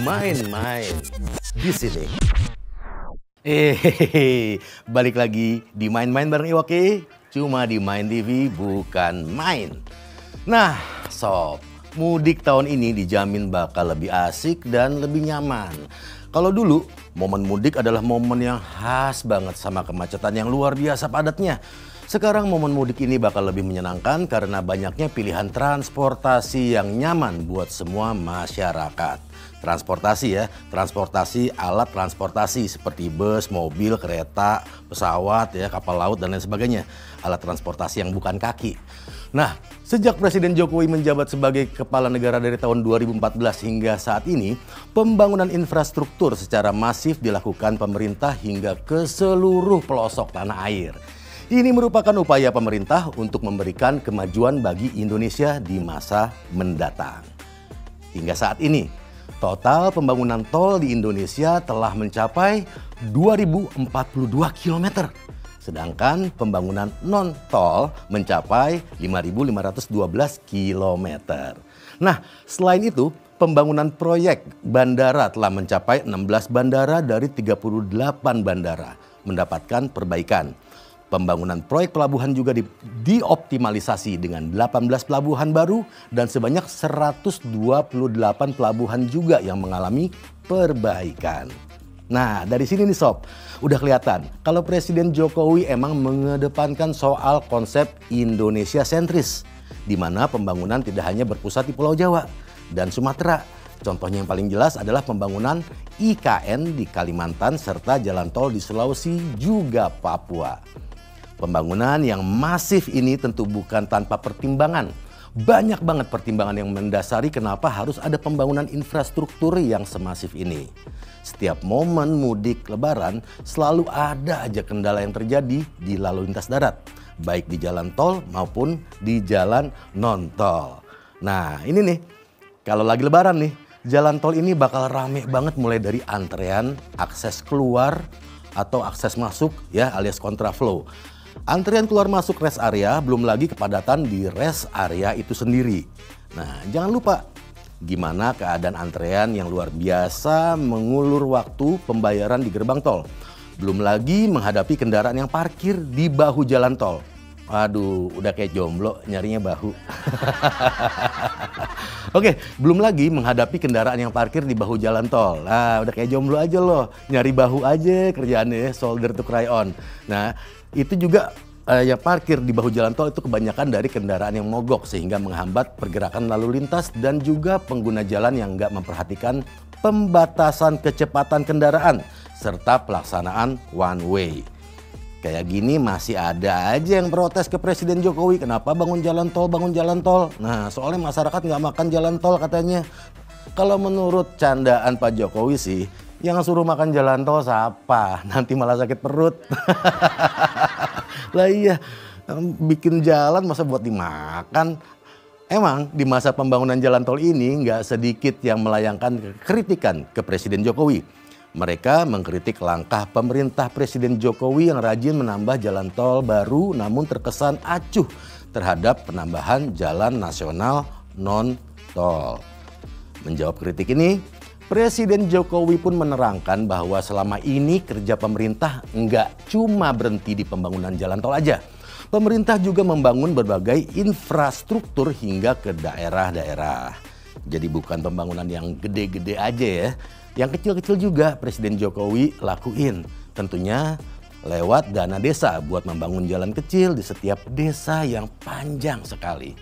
main-main di sini. Balik lagi di main-main bareng Iwake, cuma di Main TV bukan main. Nah, sob, mudik tahun ini dijamin bakal lebih asik dan lebih nyaman. Kalau dulu, momen mudik adalah momen yang khas banget sama kemacetan yang luar biasa padatnya. Sekarang momen mudik ini bakal lebih menyenangkan karena banyaknya pilihan transportasi yang nyaman buat semua masyarakat. Transportasi ya, transportasi alat transportasi seperti bus, mobil, kereta, pesawat, ya, kapal laut dan lain sebagainya. Alat transportasi yang bukan kaki. Nah, sejak Presiden Jokowi menjabat sebagai kepala negara dari tahun 2014 hingga saat ini, pembangunan infrastruktur secara masif dilakukan pemerintah hingga ke seluruh pelosok tanah air. Ini merupakan upaya pemerintah untuk memberikan kemajuan bagi Indonesia di masa mendatang. Hingga saat ini, total pembangunan tol di Indonesia telah mencapai 2042 km. Sedangkan pembangunan non-tol mencapai 5.512 km. Nah, selain itu, pembangunan proyek bandara telah mencapai 16 bandara dari 38 bandara mendapatkan perbaikan. Pembangunan proyek pelabuhan juga dioptimalisasi dengan 18 pelabuhan baru dan sebanyak 128 pelabuhan juga yang mengalami perbaikan. Nah, dari sini nih sob, udah kelihatan kalau Presiden Jokowi emang mengedepankan soal konsep Indonesia sentris, di mana pembangunan tidak hanya berpusat di Pulau Jawa dan Sumatera. Contohnya yang paling jelas adalah pembangunan IKN di Kalimantan serta jalan tol di Sulawesi juga Papua. Pembangunan yang masif ini tentu bukan tanpa pertimbangan. Banyak banget pertimbangan yang mendasari kenapa harus ada pembangunan infrastruktur yang semasif ini. Setiap momen mudik lebaran selalu ada aja kendala yang terjadi di lalu lintas darat. Baik di jalan tol maupun di jalan non-tol. Nah ini nih, kalau lagi lebaran nih, jalan tol ini bakal rame banget mulai dari antrean, akses keluar atau akses masuk ya alias kontraflow. Antrian keluar masuk rest area, belum lagi kepadatan di rest area itu sendiri. Nah, jangan lupa gimana keadaan antrean yang luar biasa mengulur waktu pembayaran di gerbang tol. Belum lagi menghadapi kendaraan yang parkir di bahu jalan tol. Aduh, udah kayak jomblo nyarinya bahu. Oke, belum lagi menghadapi kendaraan yang parkir di bahu jalan tol. Nah, udah kayak jomblo aja loh, nyari bahu aja kerjaannya, shoulder to cry on. Nah, itu juga yang parkir di bahu jalan tol itu kebanyakan dari kendaraan yang mogok sehingga menghambat pergerakan lalu lintas dan juga pengguna jalan yang nggak memperhatikan pembatasan kecepatan kendaraan serta pelaksanaan one way. Kayak gini masih ada aja yang protes ke Presiden Jokowi, kenapa bangun jalan tol, bangun jalan tol. Nah, soalnya masyarakat nggak makan jalan tol katanya. Kalau menurut candaan Pak Jokowi sih, yang suruh makan jalan tol siapa? Nanti malah sakit perut. Lah iya, bikin jalan masa buat dimakan. Emang di masa pembangunan jalan tol ini nggak sedikit yang melayangkan kritikan ke Presiden Jokowi. Mereka mengkritik langkah pemerintah Presiden Jokowi yang rajin menambah jalan tol baru namun terkesan acuh terhadap penambahan jalan nasional non-tol. Menjawab kritik ini, Presiden Jokowi pun menerangkan bahwa selama ini kerja pemerintah nggak cuma berhenti di pembangunan jalan tol aja. Pemerintah juga membangun berbagai infrastruktur hingga ke daerah-daerah. Jadi bukan pembangunan yang gede-gede aja ya. Yang kecil-kecil juga Presiden Jokowi lakuin. Tentunya lewat dana desa buat membangun jalan kecil di setiap desa yang panjang sekali.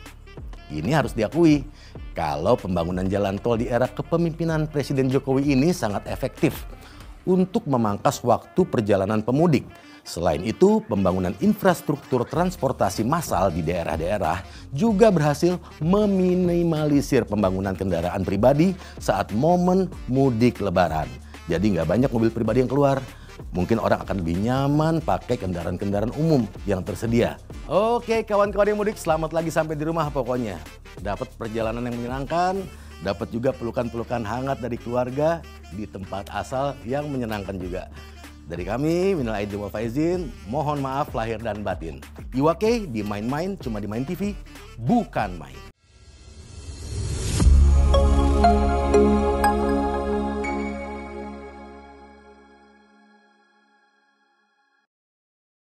Ini harus diakui, kalau pembangunan jalan tol di era kepemimpinan Presiden Jokowi ini sangat efektif untuk memangkas waktu perjalanan pemudik. Selain itu, pembangunan infrastruktur transportasi massal di daerah-daerah juga berhasil meminimalisir pembangunan kendaraan pribadi saat momen mudik lebaran. Jadi nggak banyak mobil pribadi yang keluar. Mungkin orang akan lebih nyaman pakai kendaraan-kendaraan umum yang tersedia. Oke, kawan-kawan yang mudik, selamat lagi sampai di rumah pokoknya. Dapat perjalanan yang menyenangkan, dapat juga pelukan-pelukan hangat dari keluarga di tempat asal yang menyenangkan juga. Dari kami, minal aidin wal faizin, mohon maaf lahir dan batin. Iwake di Main-Main, cuma di Main TV, bukan main.